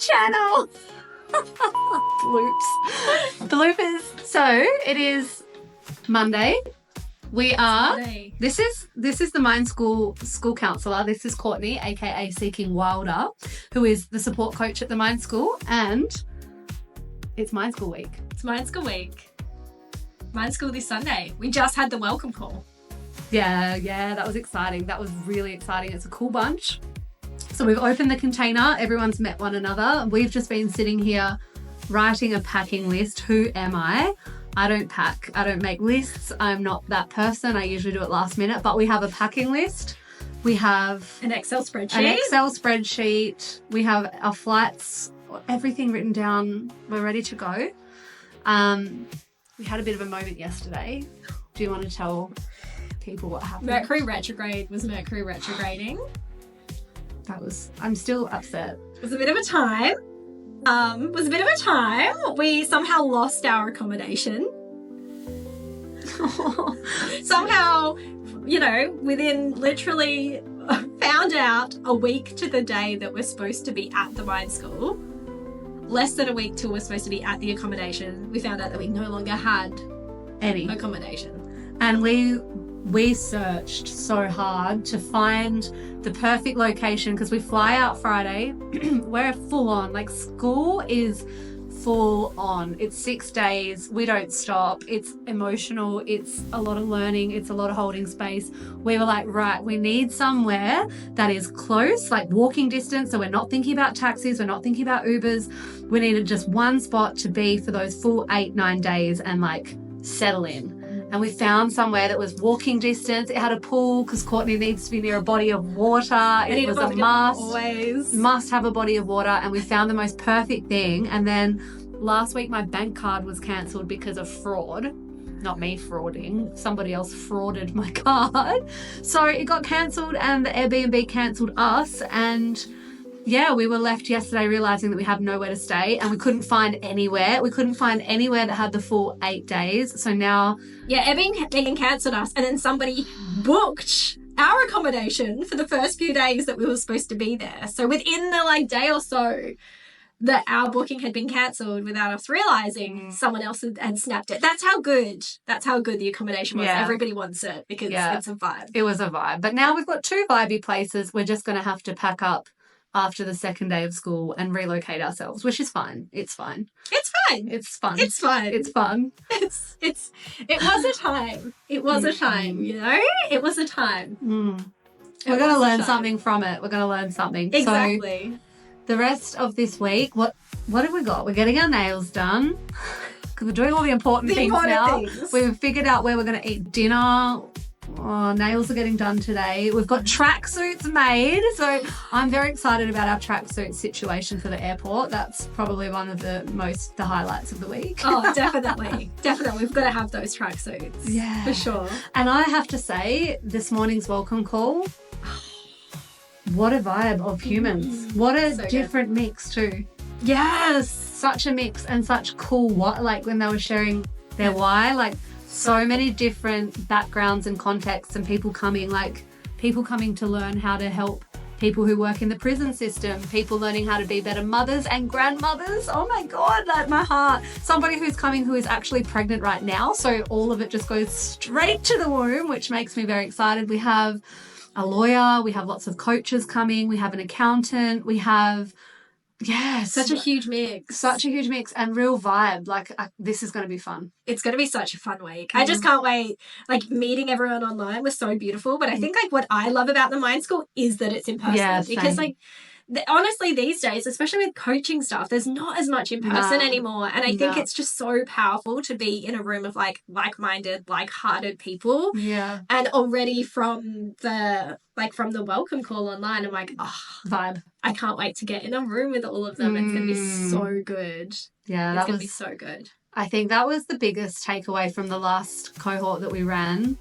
channel. Bloopers. So it is Monday. We are. This is the Mind School counsellor. This is Courtney, aka Seeking Wilder, who is the support coach at the Mind School, and it's Mind School week. It's Mind School week. Mind School this Sunday. We just had the welcome call. Yeah, that was exciting. That was really exciting. It's a cool bunch. So we've opened the container. Everyone's met one another. We've just been sitting here writing a packing list. Who am I? I don't pack. I don't make lists. I'm not that person. I usually do it last minute, but we have a packing list. We have an Excel spreadsheet. We have our flights, everything written down. We're ready to go. We had a bit of a moment yesterday. Do you want to tell people what happened? Mercury Retrograde was Mercury retrograding. I'm still upset. It was a bit of a time. We somehow lost our accommodation. Somehow, within literally found out a week to the day that we're supposed to be at the Mind School. Less than a week till we're supposed to be at the accommodation. We found out that we no longer had any accommodation. And we searched so hard to find the perfect location because we fly out Friday. We're full on. Like, school is full on. It's 6 days. We don't stop. It's emotional. It's a lot of learning. It's a lot of holding space. We were like, right, we need somewhere that is close, like walking distance. So we're not thinking about taxis. We're not thinking about Ubers. We needed just one spot to be for those full 8-9 days and like settle in. And we found somewhere that was walking distance. It had a pool because Courtney needs to be near a body of water. It was a must. Always. Must have a body of water. And we found the most perfect thing. And then last week my bank card was cancelled because of fraud. Not me frauding. Somebody else frauded my card. So it got cancelled and the Airbnb cancelled us. And yeah, we were left yesterday realising that we have nowhere to stay and we couldn't find anywhere. We couldn't find anywhere that had the full 8 days. So now... Yeah, Airbnb cancelled us and then somebody booked our accommodation for the first few days that we were supposed to be there. So within the day or so that our booking had been cancelled without us realising, someone else had snapped it. That's how good the accommodation was. Yeah. Everybody wants it because it's a vibe. It was a vibe. But now we've got 2 vibey places. We're just going to have to pack up after the second day of school and relocate ourselves, which is fine. It's fine. It's fine. It's fun. It's fine. It's fun. It was a time. It was a time, It was a time. We're going to learn something from it. We're going to learn something. Exactly. So the rest of this week, what have we got? We're getting our nails done because we're doing all the important things now. We've figured out where we're going to eat dinner. Oh, nails are getting done today. We've got tracksuits made. So I'm very excited about our tracksuit situation for the airport. That's probably one of the highlights of the week. Oh, definitely. Definitely. We've got to have those tracksuits. Yeah. For sure. And I have to say, this morning's welcome call, what a vibe of humans. What a different mix too. Yes. Such a mix and such cool when they were sharing their why, so many different backgrounds and contexts and people coming to learn how to help people who work in the prison system, people learning how to be better mothers and grandmothers. Oh my God, my heart. Somebody who's coming who is actually pregnant right now. So all of it just goes straight to the womb, which makes me very excited. We have a lawyer, we have lots of coaches coming, we have an accountant, we have... Yes. Such a huge mix and real vibe. This is going to be fun. It's going to be such a fun week. I just can't wait. Meeting everyone online was so beautiful. But I think what I love about the Mind School is that it's in person. Yeah, because honestly, these days, especially with coaching stuff, there's not as much in person anymore. And I think it's just so powerful to be in a room of like-minded, like-hearted people. Yeah. And already from the welcome call online, I'm like, vibe. I can't wait to get in a room with all of them. It's going to be so good. Yeah, it's going to be so good. I think that was the biggest takeaway from the last cohort that we ran.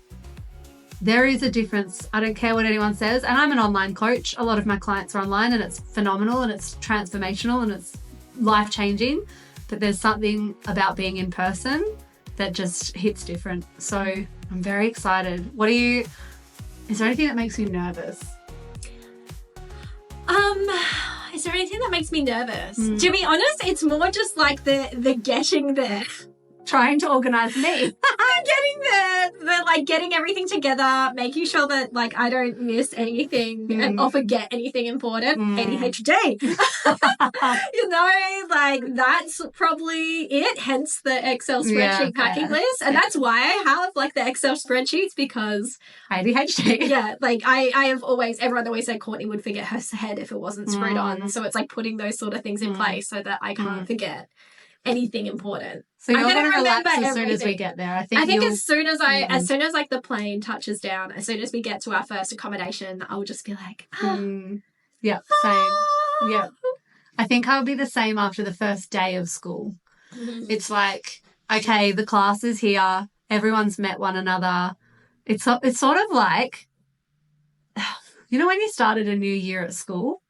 There is a difference. I don't care what anyone says. And I'm an online coach. A lot of my clients are online and it's phenomenal and it's transformational and it's life-changing. But there's something about being in person that just hits different. So I'm very excited. Is there anything that makes you nervous? Is there anything that makes me nervous? To be honest, it's more just like the getting there. Trying to organize me. Getting there, the like getting everything together, making sure that like I don't miss anything or forget anything important. ADHD. You know, like that's probably it. Hence the Excel spreadsheet packing list. And that's why I have like the Excel spreadsheets, because ADHD. Yeah, like I have always, everyone always said Courtney would forget her head if it wasn't screwed on. So it's like putting those sort of things in place so that I can't forget anything important. So you're going to relax as soon as we get there. I think as soon as like the plane touches down, as soon as we get to our first accommodation, I'll just be like, yeah, same. Yeah. I think I'll be the same after the first day of school. It's like, okay, the class is here. Everyone's met one another. It's sort of like, you know, when you started a new year at school?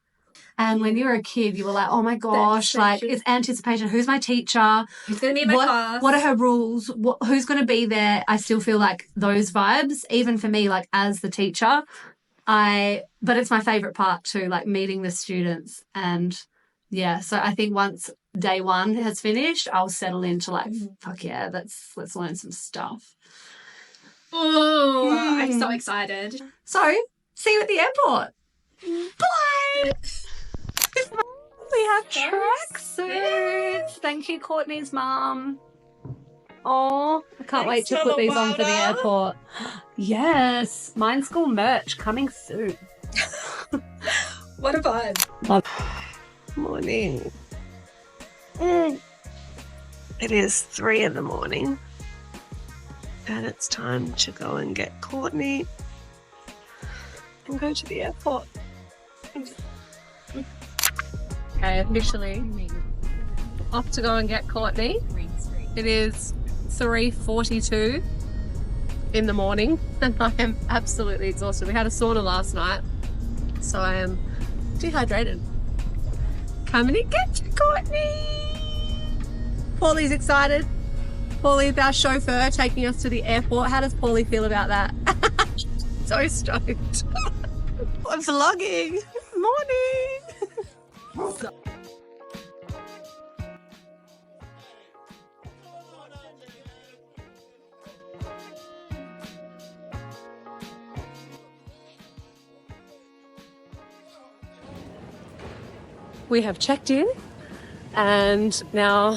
And when you were a kid, you were like, oh, my gosh, like it's anticipation. Who's my teacher? Who's going to be in my class? What are her rules? Who's going to be there? I still feel like those vibes, even for me, like as the teacher. But it's my favourite part too, like meeting the students. And, yeah, so I think once day one has finished, I'll settle into like, fuck yeah, let's learn some stuff. Oh, I'm so excited. So, see you at the airport. Bye. We have tracksuits. Thank you, Courtney's mum. Oh, I can't wait to put these on for the airport. Yes, Mind School merch coming soon. What a vibe. Morning. It is 3 a.m. and it's time to go and get Courtney and go to the airport. Okay, officially off to go and get Courtney. It is 3:42 in the morning and I am absolutely exhausted. We had a sauna last night, so I am dehydrated. Coming and get you, Courtney. Paulie's excited. Paulie's our chauffeur taking us to the airport. How does Paulie feel about that? So stoked. I'm vlogging. Morning. We have checked in and now,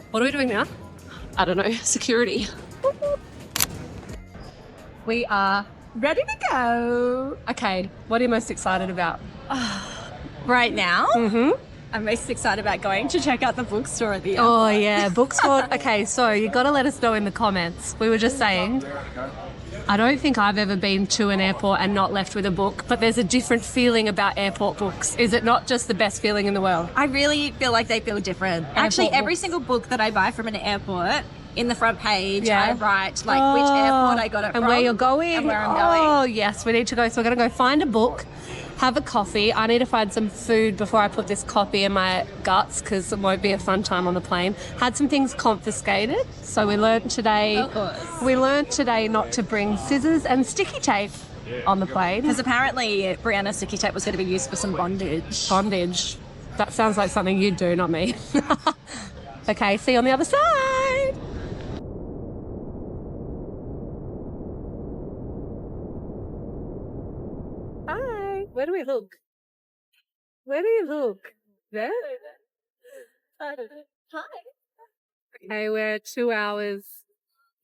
what are we doing now? I don't know, security. We are ready to go. Okay, what are you most excited about? Right now, I'm most excited about going to check out the bookstore at the airport. Oh yeah, bookstore. Okay, so you got to let us know in the comments. We were just saying, I don't think I've ever been to an airport and not left with a book, but there's a different feeling about airport books. Is it not just the best feeling in the world? I really feel like they feel different. Actually, every single book that I buy from an airport, in the front page, I write like which airport I got it from. And where you're going. And where I'm going. Oh, yes, we need to go. So we're going to go find a book, have a coffee. I need to find some food before I put this coffee in my guts because it won't be a fun time on the plane. Had some things confiscated. So we learned today. Of course. We learned today not to bring scissors and sticky tape on the plane. Because apparently Breanna's sticky tape was going to be used for some bondage. Bondage. That sounds like something you'd do, not me. Okay, see you on the other side. Hi. Where do we look? Where do you look? There? Hi. Okay, we're 2 hours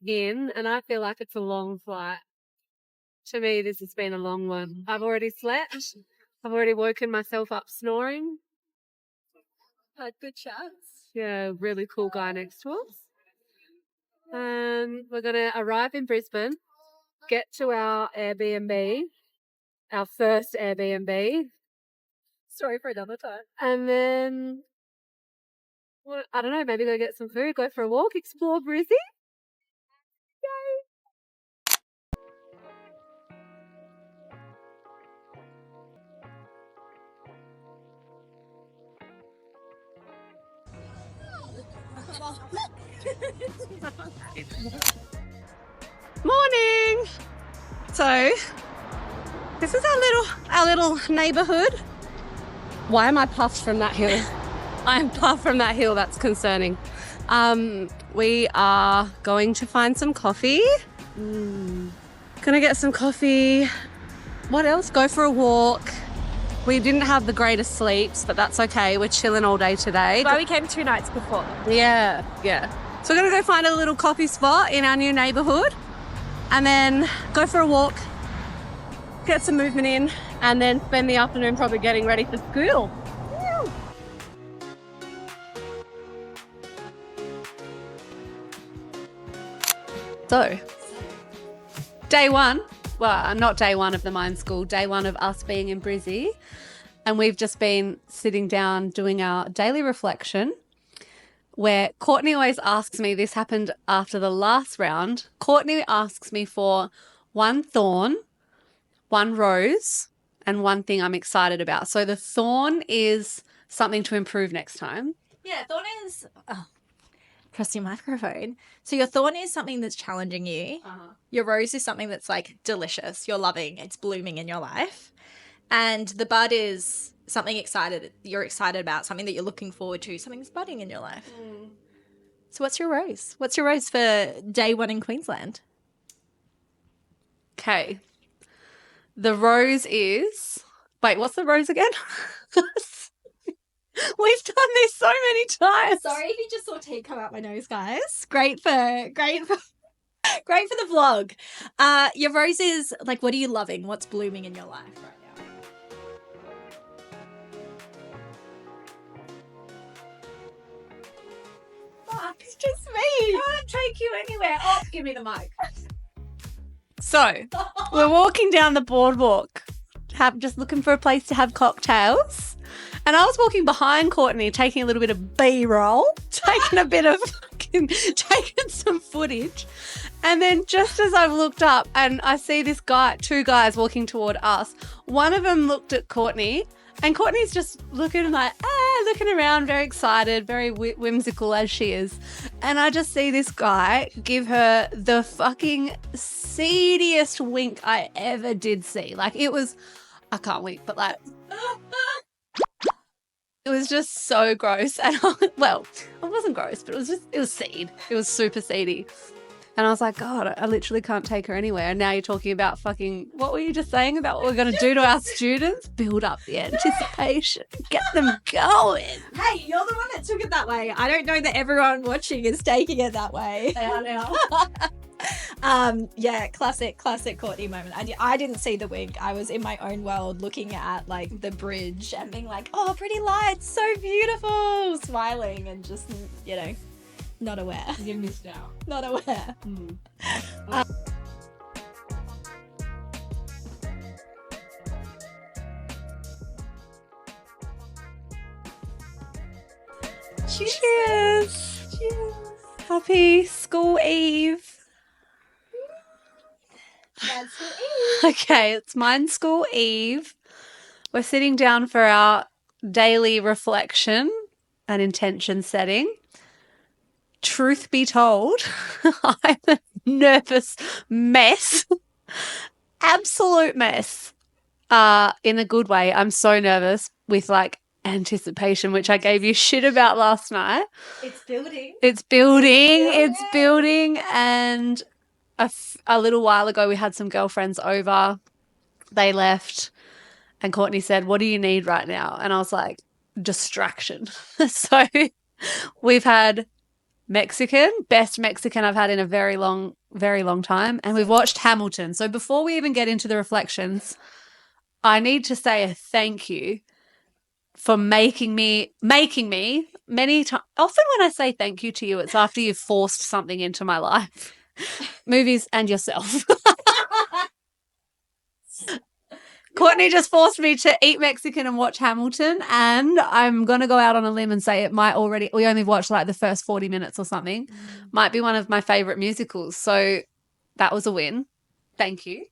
in, and I feel like it's a long flight. To me, this has been a long one. I've already slept. I've already woken myself up snoring. Had good chats. Yeah, really cool guy next to us. And we're going to arrive in Brisbane, get to our Airbnb, our first Airbnb. Story for another time. And then, well, I don't know, maybe go get some food, go for a walk, explore Brizzy. Morning. So this is our little neighborhood. Why am I puffed from that hill? I'm puffed from that hill. That's concerning. We are going to find some coffee. Gonna get some coffee. What else? Go for a walk. We didn't have the greatest sleeps, but that's okay. We're chilling all day today. Why we came 2 nights before. Yeah. So we're gonna go find a little coffee spot in our new neighbourhood and then go for a walk, get some movement in, and then spend the afternoon probably getting ready for school. So, day one, well, not day one of the Mind School, day one of us being in Brizzy. And we've just been sitting down doing our daily reflection where Courtney always asks me, this happened after the last round, Courtney asks me for one thorn, one rose, and one thing I'm excited about. So the thorn is something to improve next time. Yeah, thorn is... Oh, press your microphone. So your thorn is something that's challenging you. Your rose is something that's like delicious. You're loving. It's blooming in your life. And the bud is something you're excited about, something that you're looking forward to, something that's budding in your life. So what's your rose? What's your rose for day one in Queensland? Okay. The rose is... Wait, what's the rose again? We've done this so many times. Sorry if you just saw tea come out my nose, guys. Great for the vlog. Your rose is like, what are you loving? What's blooming in your life right now? Fuck, it's just me. Can't take you anywhere. Oh, give me the mic. So, we're walking down the boardwalk, just looking for a place to have cocktails. And I was walking behind Courtney, taking a little bit of B-roll, taking some footage. And then just as I've looked up and I see two guys walking toward us, one of them looked at Courtney and Courtney's just looking around, very excited, very whimsical as she is. And I just see this guy give her the fucking seediest wink I ever did see. Like I can't wink, but like... It was just so gross. And well, it wasn't gross, but it was seed. It was super seedy. And I was like, God, I literally can't take her anywhere. And now you're talking about what were you just saying about what we're going to do to our students? Build up the anticipation. Get them going. Hey, you're the one that took it that way. I don't know that everyone watching is taking it that way. They are now. Yeah, classic Courtney moment. I didn't see the wink. I was in my own world looking at like the bridge and being like, oh, pretty lights, so beautiful, smiling and just, not aware. You missed out. Not aware. Cheers. Happy school eve. Okay, it's Mind School Eve. We're sitting down for our daily reflection and intention setting. Truth be told, I'm a nervous mess. Absolute mess. In a good way. I'm so nervous with like anticipation, which I gave you shit about last night. It's building. It's building. And a little while ago, we had some girlfriends over. They left. And Courtney said, what do you need right now? And I was like, distraction. So we've had best Mexican I've had in a very long time. And we've watched Hamilton. So before we even get into the reflections, I need to say a thank you for making me many times. Often when I say thank you to you, it's after you've forced something into my life. Movies and yourself. Courtney just forced me to eat Mexican and watch Hamilton, and I'm going to go out on a limb and say we only watched like the first 40 minutes or something, might be one of my favourite musicals. So that was a win. Thank you.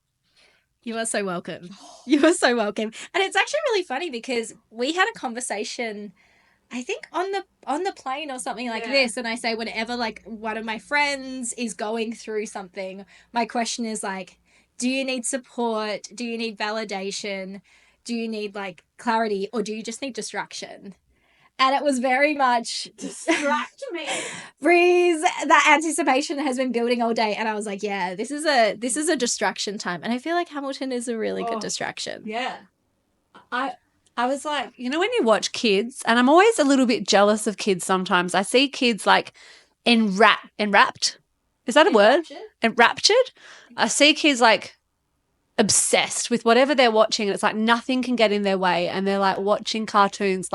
You are so welcome. You are so welcome. And it's actually really funny because we had a conversation, I think on the plane or something like this, and I say whenever like one of my friends is going through something, my question is like, do you need support? Do you need validation? do you need like clarity or do you just need distraction? And it was very much Distract me. Breeze, that anticipation has been building all day. And I was like, yeah, this is a distraction time. And I feel like Hamilton is a really good distraction. Yeah. I was like, you know, when you watch kids, and I'm always a little bit jealous of kids sometimes. I see kids like enwrapped. Is that a word? Enraptured. I see kids like obsessed with whatever they're watching. And it's like nothing can get in their way. And they're like watching cartoons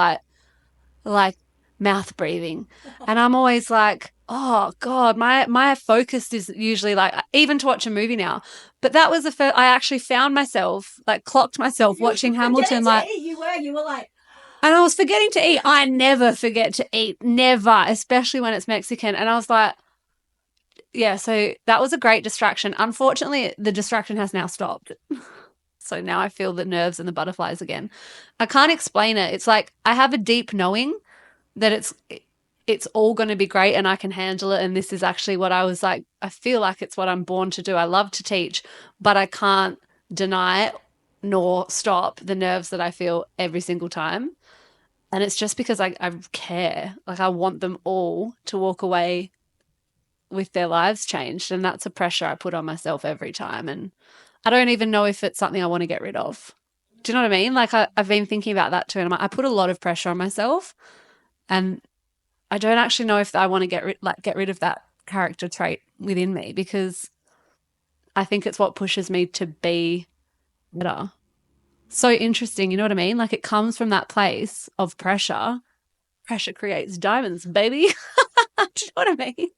like mouth breathing. And I'm always like, oh God, my focus is usually like, even to watch a movie now. But that was the first, I actually found myself, like clocked myself watching Hamilton. Like you were like, and I was forgetting to eat. I never forget to eat, never, especially when it's Mexican. And I was like, yeah, so that was a great distraction. Unfortunately, the distraction has now stopped. So now I feel the nerves and the butterflies again. I can't explain it. It's like I have a deep knowing that it's all going to be great and I can handle it. And this is actually what I was like, I feel like it's what I'm born to do. I love to teach, but I can't deny it nor stop the nerves that I feel every single time. And it's just because I care. Like I want them all to walk away with their lives changed. And that's a pressure I put on myself every time. And I don't even know if it's something I want to get rid of. Do you know what I mean? Like I've been thinking about that too. And I'm like, I put a lot of pressure on myself and I don't actually know if I want to get rid of that character trait within me because I think it's what pushes me to be better. So interesting. You know what I mean? Like it comes from that place of pressure. Pressure creates diamonds, baby. Do you know what I mean?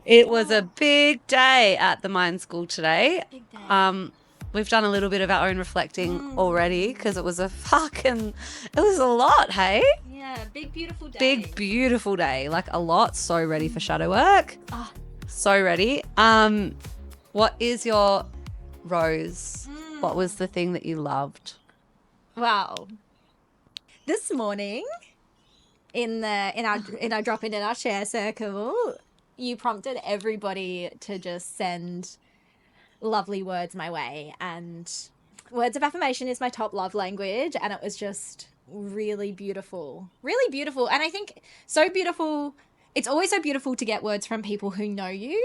It was a big day at the Mind School today. big day. We've done a little bit of our own reflecting already because it was a lot, hey? Yeah, big, beautiful day. Big, beautiful day. Like a lot. So ready for shadow work. Oh. So ready. What is your rose? What was the thing that you loved? Wow. This morning, in our drop-in in our share circle, you prompted everybody to just send lovely words my way, and words of affirmation is my top love language, and it was just really beautiful. And I think so beautiful. It's always so beautiful to get words from people who know you.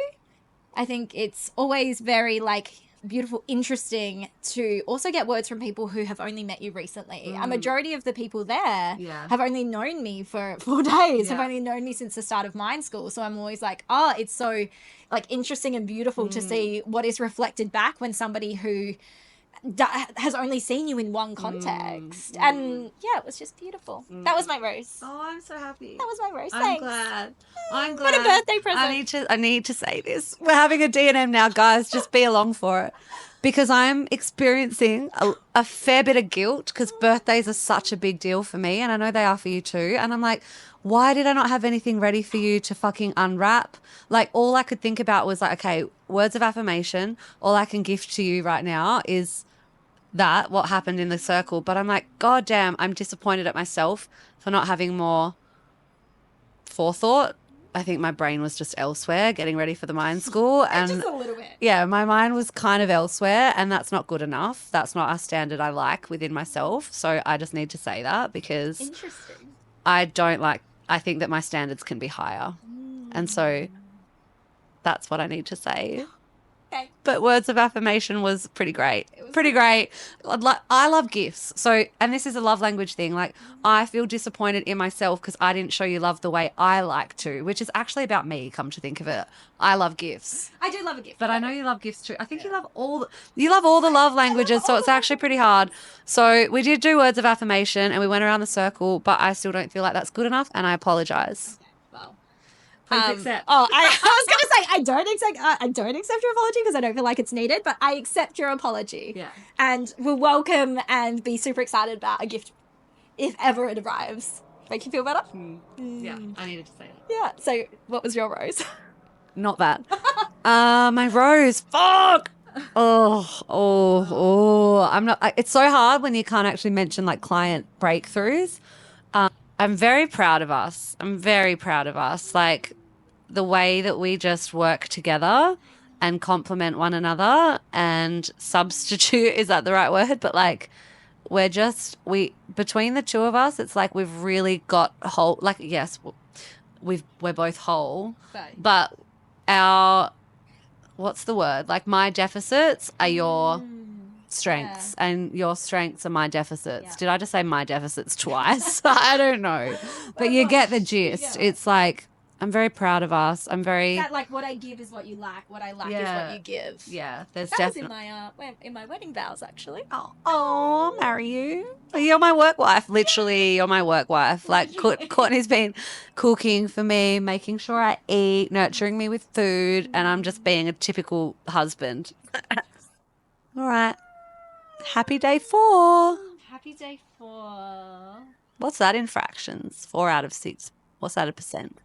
I think it's always very like beautiful, interesting to also get words from people who have only met you recently. A majority of the people there have only known me for 4 days, have only known me since the start of Mind School. So I'm always like, oh, it's so like interesting and beautiful to see what is reflected back when somebody who has only seen you in one context. And yeah, it was just beautiful. That was my rose. Oh, I'm so happy. That was my rose. I'm Thanks. glad. I'm glad. What a birthday present. I need to say this. We're having a D&M now, guys. Just be along for it. Because I'm experiencing a fair bit of guilt because birthdays are such a big deal for me. And I know they are for you too. And I'm like, why did I not have anything ready for you to fucking unwrap? Like all I could think about was like, okay, words of affirmation. All I can gift to you right now is that, what happened in the circle. But I'm like, God damn, I'm disappointed at myself for not having more forethought. I think my brain was just elsewhere getting ready for the Mind School. And Just a little bit. yeah, my mind was kind of elsewhere and that's not good enough. That's not a standard I like within myself. So I just need to say that because Interesting. I think that my standards can be higher. And so that's what I need to say. Okay. But words of affirmation was pretty great. Pretty great. I love gifts. So, and this is a love language thing. Like, I feel disappointed in myself because I didn't show you love the way I like to, which is actually about me, come to think of it. I love gifts. I do love a gift. But I know you love gifts too. I think you love all the love languages, so it's actually pretty hard. So we did do words of affirmation and we went around the circle, but I still don't feel like that's good enough and I apologize. Well, Please accept. I was going to say I don't accept your apology because I don't feel like it's needed, but I accept your apology. Yeah. And will welcome and be super excited about a gift if ever it arrives. Make you feel better? Yeah, I needed to say that. Yeah. So what was your rose? Not that. My rose. Fuck. I'm not. It's so hard when you can't actually mention like client breakthroughs. I'm very proud of us. Like the way that we just work together and complement one another and substitute, is that the right word? But like between the two of us, it's like we've really got whole, like, yes, we're both whole, but what's the word? Like my deficits are your strengths and your strengths are my deficits. Yeah. Did I just say my deficits twice? I don't know. But you get the gist. Yeah. It's like, I'm very proud of us. I'm very... That, like, what I give is what you lack. What I lack is what you give. Yeah. That was in my wedding vows, actually. Oh, marry you. You're my work wife. Literally, you're my work wife. Like, Courtney's been cooking for me, making sure I eat, nurturing me with food, and I'm just being a typical husband. All right. Happy day 4. Happy day 4. What's that in fractions? 4 out of 6. What's that a percent?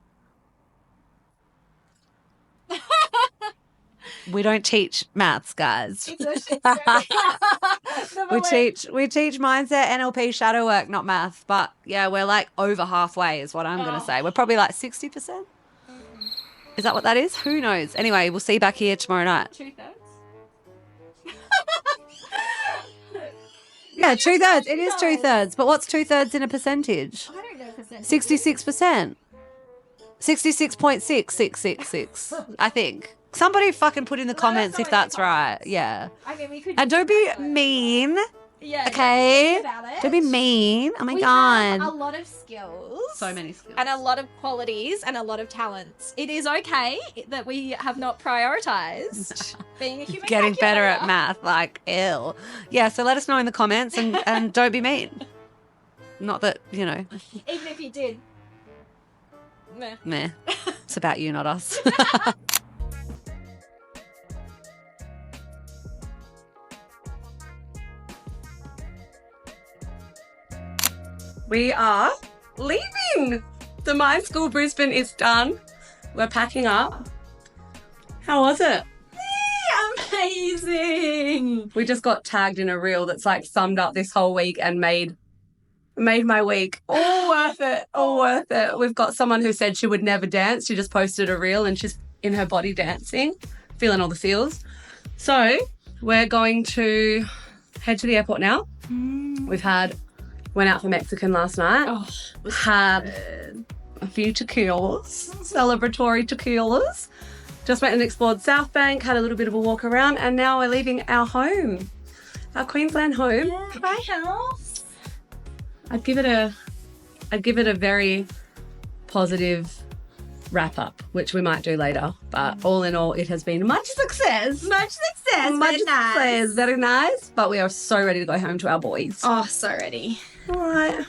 We don't teach maths, guys. we teach mindset, NLP, shadow work, not math. But yeah, we're like over halfway is what I'm going to say. We're probably like 60%. Is that what that is? Who knows? Anyway, we'll see you back here tomorrow night. 2/3. Yeah, 2/3. It is 2/3. But what's 2/3 in a percentage? I don't know percentage. 66%. 66.6666, I think. Somebody fucking put in the comments if that's right. Yeah. I mean, we could. And don't be mean. Yeah. Okay. About it. Don't be mean. Oh my we God. have a lot of skills. So many skills. And a lot of qualities and a lot of talents. It is okay that we have not prioritized being a human. Getting better at math, like, ew. Yeah, so let us know in the comments and don't be mean. Not that, you know. Even if you did. Meh. It's about you, not us. We are leaving. The My School Brisbane is done. We're packing up. How was it? Amazing. We just got tagged in a reel that's like summed up this whole week and made my week. All worth it. All worth it. We've got someone who said she would never dance. She just posted a reel and she's in her body dancing, feeling all the feels. So we're going to head to the airport now. Went out for Mexican last night. Had a few tequilas, celebratory tequilas. Just went and explored South Bank, had a little bit of a walk around, and now we're leaving our home, our Queensland home. Yeah, my house. I'd give it a very positive wrap up, which we might do later. But all in all, it has been much success. Very nice. Very nice. But we are so ready to go home to our boys. Oh, so ready. All right.